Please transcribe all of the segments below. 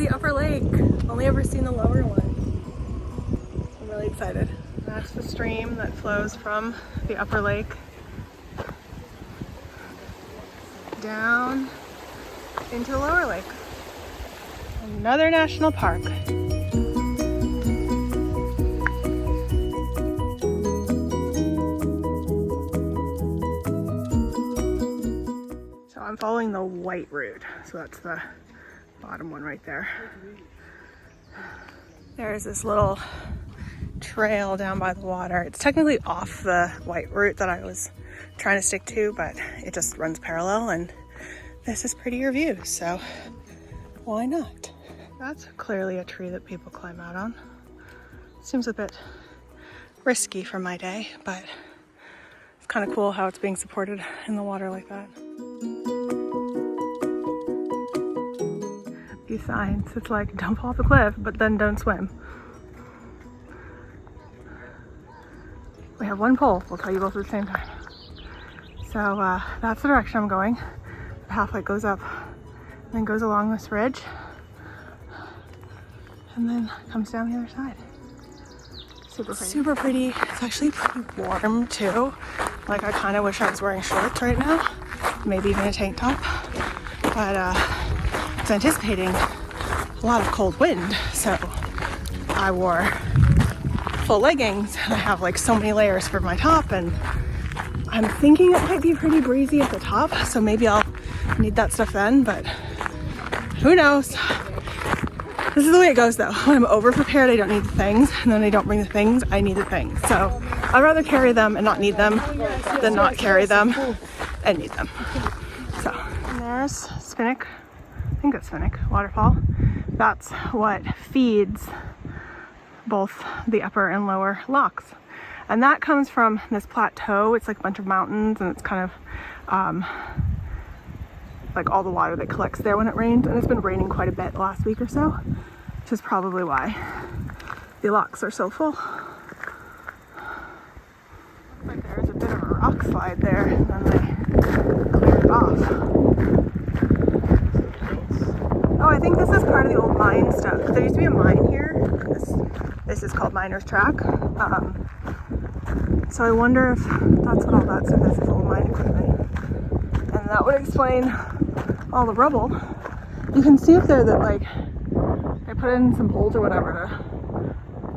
the upper lake. Only ever seen the lower one. I'm really excited. That's the stream that flows from the upper lake down into the lower lake. Another national park. So I'm following the white route. So that's the bottom one right there. There's this little trail down by the water. It's technically off the white route that I was trying to stick to, but it just runs parallel and this is prettier view, so why not? That's clearly a tree that people climb out on. Seems a bit risky for my day, but it's kind of cool how it's being supported in the water like that. These signs, it's like don't fall off the cliff, but then don't swim. We have one pole, we'll tell you both at the same time. So that's the direction I'm going. The path like goes up and then goes along this ridge and then comes down the other side. Super pretty. Super pretty. It's actually pretty warm too. Like I kind of wish I was wearing shorts right now, maybe even a tank top, but it's anticipating a lot of cold wind, so I wore full leggings and I have like so many layers for my top, and I'm thinking it might be pretty breezy at the top, so maybe I'll need that stuff then, but who knows. This is the way it goes though. When I'm over prepared, I don't need the things, and then I don't bring the things, I need the things. So I'd rather carry them and not need them than not carry them and need them. So and there's Spinnack, I think it's Spinnack waterfall. That's what feeds both the upper and lower locks. And that comes from this plateau. It's like a bunch of mountains, and it's kind of like all the water that collects there when it rains. And it's been raining quite a bit the last week or so, which is probably why the locks are so full. Looks like there's a bit of a rock slide there, and then they cleared it off. Oh, I think this is part of the old mine stuff. There used to be a mine here. This is called Miner's Track. So I wonder if that's what all that stuff is old mine equipment. And that would explain all the rubble. You can see up there that like they put in some holes or whatever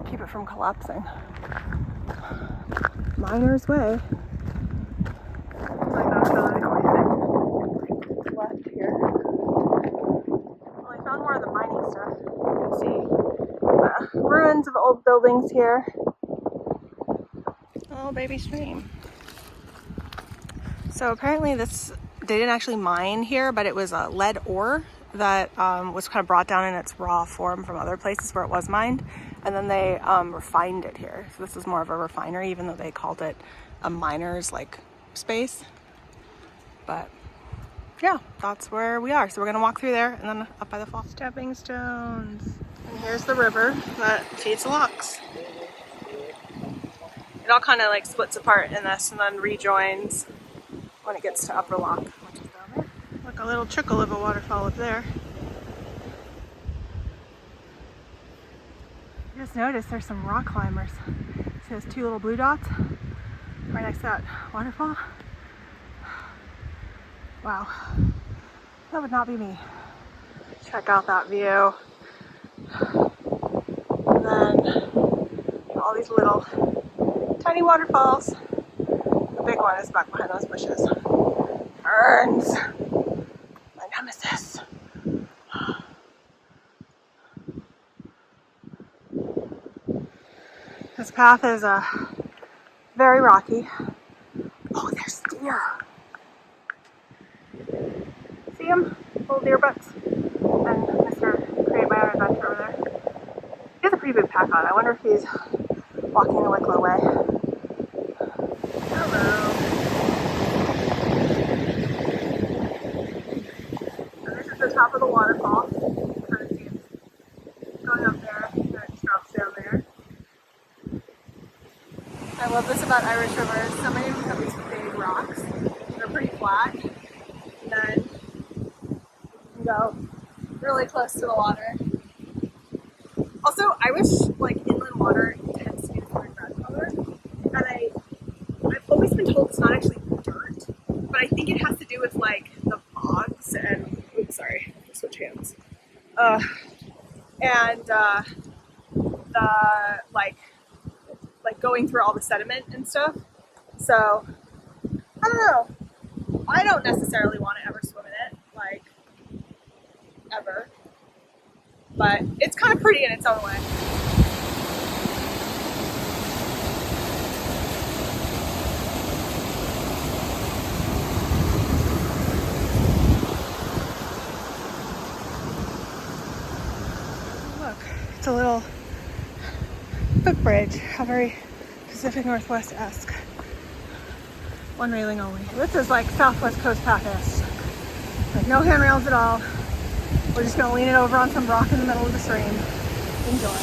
to keep it from collapsing. Miner's Way. Looks like that's really everything left here. Well, I found more of the mining stuff. You can see ruins of old buildings here. Oh, baby stream. So apparently they didn't actually mine here, but it was a lead ore that was kind of brought down in its raw form from other places where it was mined, and then they refined it here. So this is more of a refinery, even though they called it a miner's like space. But yeah, that's where we are. So we're gonna walk through there and then up by the fall. Stepping stones. And here's the river that feeds the locks. It all kind of like splits apart in this and then rejoins when it gets to Upper Lock, which is down there. Like a little trickle of a waterfall up there. I just noticed there's some rock climbers. See those two little blue dots right next to that waterfall? Wow, that would not be me. Check out that view. And then all these little tiny waterfalls. The big one is back behind those bushes. Ferns, my nemesis. This path is very rocky. Oh, there's deer. See him? Little deer butts. And Mr. Create My Own Adventure over there. He has a pretty big pack on. I wonder if he's walking the Wicklow way. Hello. So this is the top of the waterfall. You can kind of see it going up there, and it just drops down there. I love this about Irish rivers. So many of them have these big rocks. They're pretty flat. And then you can go really close to the water. Also, I wish like inland water tends to be this weird red color, and I've always been told it's not actually dirt, but I think it has to do with like the bogs and oops, sorry, switch hands. And the like going through all the sediment and stuff. So I don't know. I don't necessarily want to ever swim in it, like ever. But it's kind of pretty in its own way. Look, it's a little footbridge, a very Pacific Northwest-esque. One railing only. This is like Southwest Coast Path-ish. Like no handrails at all. We're just gonna lean it over on some rock in the middle of the stream. Enjoy.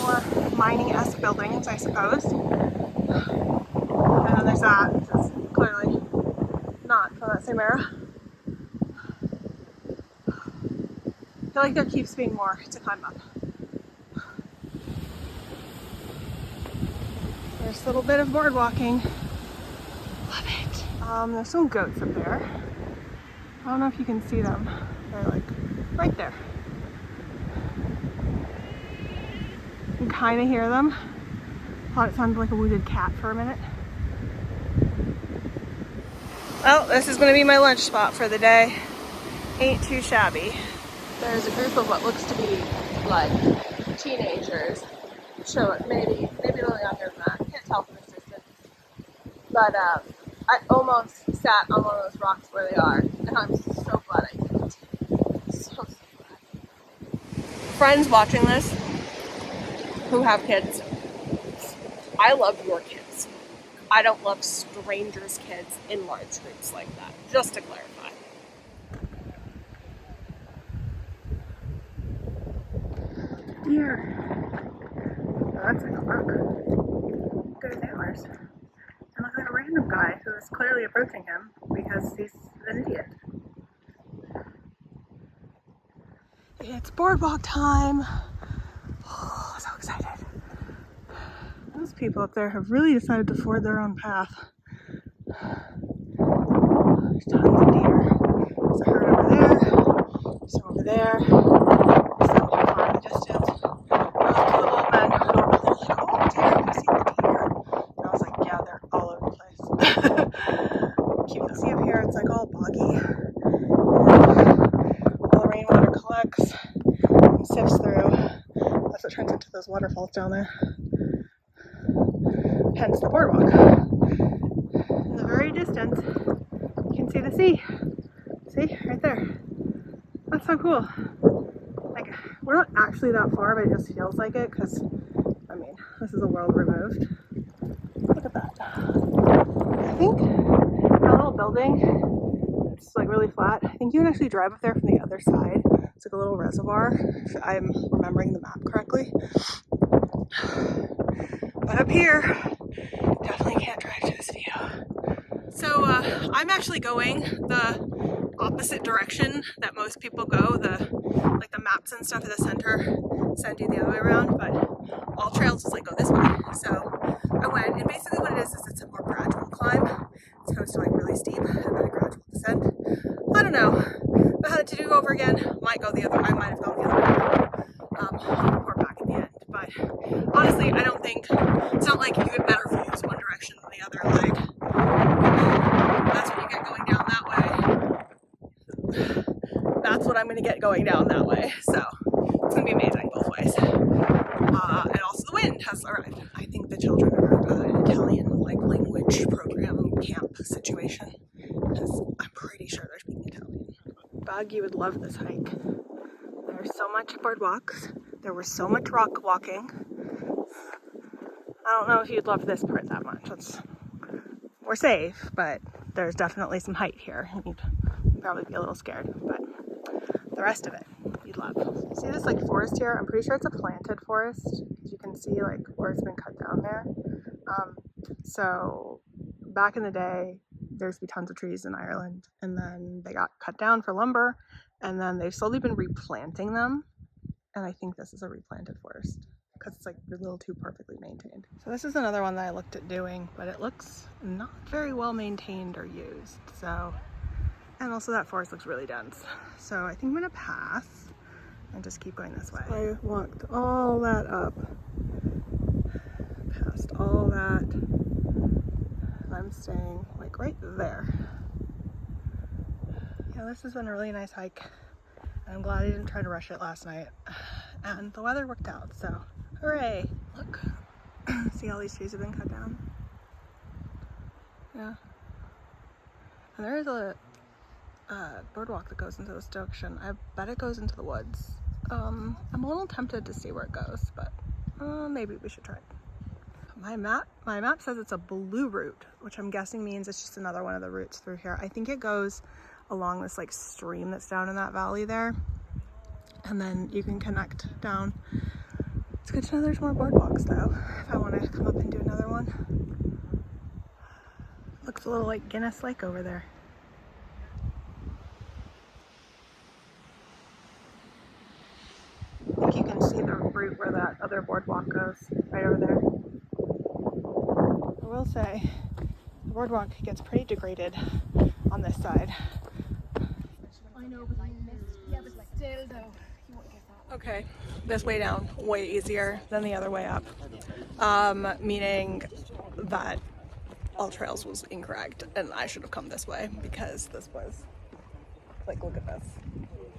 More mining-esque buildings, I suppose. And then there's that, which is clearly not from that same era. I feel like there keeps being more to climb up. There's a little bit of boardwalking. Love it. There's some goats up there. I don't know if you can see them. They're like right there. You can kind of hear them. Thought it sounded like a wounded cat for a minute. Well, this is going to be my lunch spot for the day. Ain't too shabby. There's a group of what looks to be like teenagers. Sure, maybe a little younger than that. Can't tell from this distance. But I almost sat on one of those rocks where they are, and I'm so glad I didn't. So glad. Friends watching this who have kids, I love your kids. I don't love strangers' kids in large groups like that, just to clarify. Deer. Oh, that's like a rock. Look at his antlers. And look at a random guy who is clearly approaching him because he's an idiot. It's boardwalk time. Oh, so excited. Those people up there have really decided to ford their own path. There's tons of deer. There's a herd over there. There's some over there. There's some far in the distance. Two little old men who are like, oh dear, have you seen the deer? And I was like, yeah, they're all over the place. Cute. See up here, it's like all boggy. All the rainwater collects and sifts through. That's what turns into those waterfalls down there. Hence the boardwalk. In the very distance, you can see the sea. See, right there. That's so cool. Like, we're not actually that far, but it just feels like it because, I mean, this is a world removed. Look at that. I think that little building, it's like really flat. I think you can actually drive up there from the other side. It's like a little reservoir, if I'm remembering the map correctly. But up here, definitely can't drive to this view. So I'm actually going the opposite direction that most people go. Like the maps and stuff at the center send you the other way around, but all trails just like go this way. So I went, and basically what it is it's a more gradual climb. As opposed to like really steep and then a gradual descent. I don't know. If I had it to do over again, I might have gone the other way around. I'll report back at the end. But honestly, I don't think, it's not like you get better views one direction than the other. Like, that's what you get going down that way. That's what I'm going to get going down that way. So it's going to be amazing both ways. And also the wind has arrived. I think the children are an Italian like language program camp situation. Because I'm pretty sure they're speaking Italian. Bug, you would love this hike. There's so much boardwalks. There was so much rock walking. I don't know if you'd love this part that much. We're safe, but there's definitely some height here. You'd probably be a little scared, but the rest of it you'd love. See this like forest here? I'm pretty sure it's a planted forest. You can see like where it's been cut down there. So back in the day, there's be tons of trees in Ireland, and then they got cut down for lumber, and then they've slowly been replanting them, and I think this is a replanted forest because it's like a little too perfectly maintained. So this is another one that I looked at doing, but it looks not very well maintained or used. So, and also that forest looks really dense. So I think I'm gonna pass and just keep going this way. I walked all that up, past all that. I'm staying like right there. Yeah, this has been a really nice hike. I'm glad I didn't try to rush it last night. And the weather worked out, so hooray. Look, see all these trees have been cut down? Yeah. And there is a boardwalk that goes into this direction. I bet it goes into the woods. I'm a little tempted to see where it goes, but maybe we should try it. My map says it's a blue route, which I'm guessing means it's just another one of the routes through here. I think it goes along this like stream that's down in that valley there, and then you can connect down. It's good to know there's more boardwalks though, if I want to come up and do another one. Looks a little like Guinness Lake over there. I think you can see the route where that other boardwalk goes, right over there. I will say, the boardwalk gets pretty degraded on this side. I know, but I missed. Yeah, but still though, you won't get that. Okay, this way down, way easier than the other way up. Meaning that All Trails was incorrect and I should have come this way because this was, like, look at this.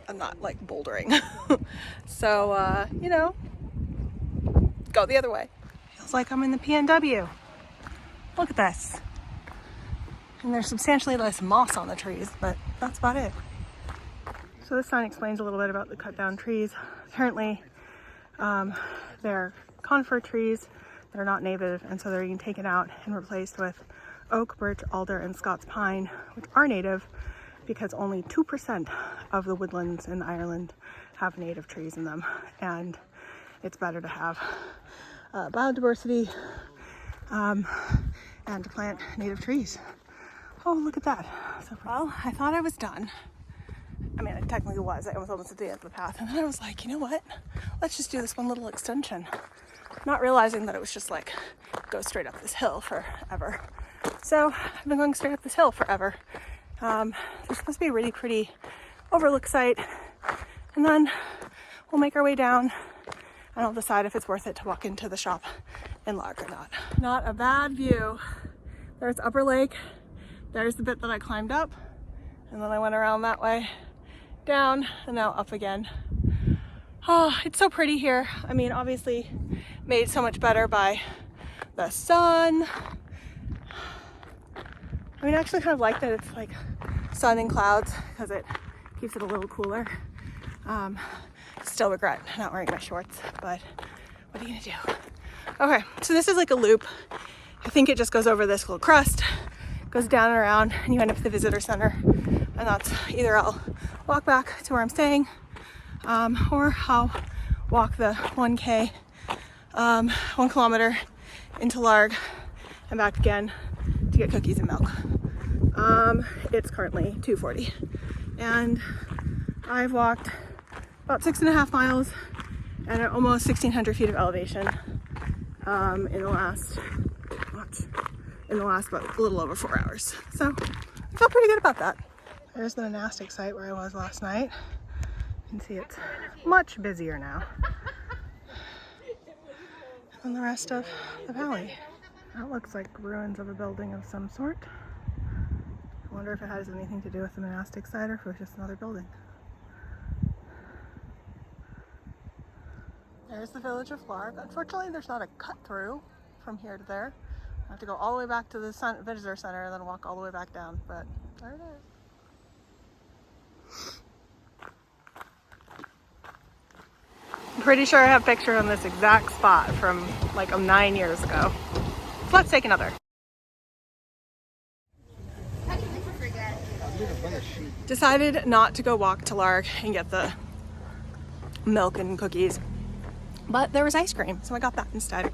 I'm not like bouldering. So, you know, go the other way. Feels like I'm in the PNW. Look at this. And there's substantially less moss on the trees, but that's about it. So this sign explains a little bit about the cut down trees. Apparently, they're conifer trees. They're not native, and so they're being taken out and replaced with oak, birch, alder, and Scots pine, which are native because only 2% of the woodlands in Ireland have native trees in them. And it's better to have biodiversity and to plant native trees. Oh, look at that. So, well, I thought I was done. I mean, it technically was. I was almost at the end of the path. And then I was like, you know what? Let's just do this one little extension. Not realizing that it was just like, go straight up this hill forever. So I've been going straight up this hill forever. There's supposed to be a really pretty overlook site. And then we'll make our way down and I'll decide if it's worth it to walk into the shop in Larg or not. Not a bad view. There's Upper Lake. There's the bit that I climbed up. And then I went around that way, down, and now up again. Oh, it's so pretty here. I mean, obviously made so much better by the sun. I mean, I actually kind of like that it's like sun and clouds because it keeps it a little cooler. Still regret not wearing my shorts, but what are you gonna do? Okay, so this is like a loop. I think it just goes over this little crust, goes down and around, and you end up at the visitor center. And that's either I'll walk back to where I'm staying, or I'll walk the 1K, 1 kilometer into Larg and back again to get cookies and milk. It's currently 2:40 and I've walked about 6.5 miles and at almost 1,600 feet of elevation in the last about a little over 4 hours. So I feel pretty good about that. There's the monastic site where I was last night. You can see it's much busier now than the rest of the valley. That looks like ruins of a building of some sort. I wonder if it has anything to do with the monastic site or if it was just another building. There's the village of Larg. Unfortunately, there's not a cut through from here to there. I have to go all the way back to the visitor center and then walk all the way back down, but there it is. I'm pretty sure I have pictures on this exact spot from like 9 years ago. So let's take another. Decided not to go walk to Larg and get the milk and cookies, but there was ice cream, so I got that instead.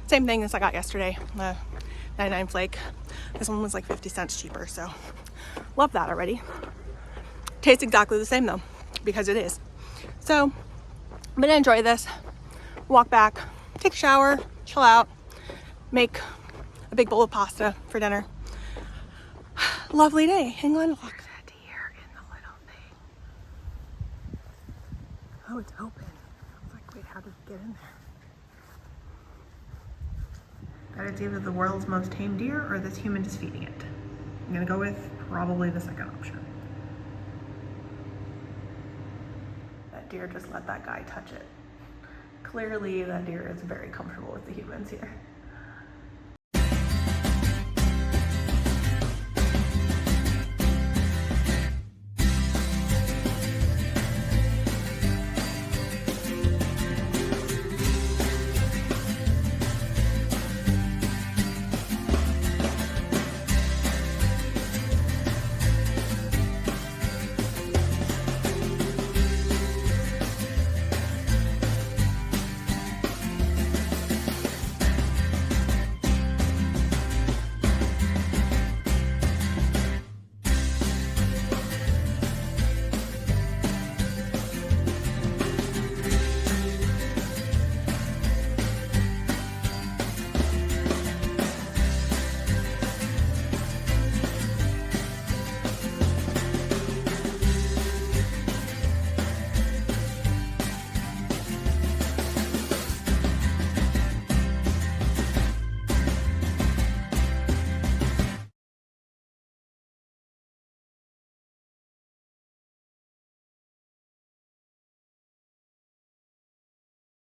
Same thing as I got yesterday, the 99 flake. This one was like 50 cents cheaper, so love that already. Tastes exactly the same though, because it is. So I'm gonna enjoy this, walk back, take a shower, chill out, make a big bowl of pasta for dinner. Lovely day in Glendalough. There's a deer in the little thing. Oh, it's open. I was like, wait, how did it get in there? That it's either the world's most tame deer or this human is feeding it. I'm gonna go with probably the second option. That deer just let that guy touch it. Clearly that deer is very comfortable with the humans here.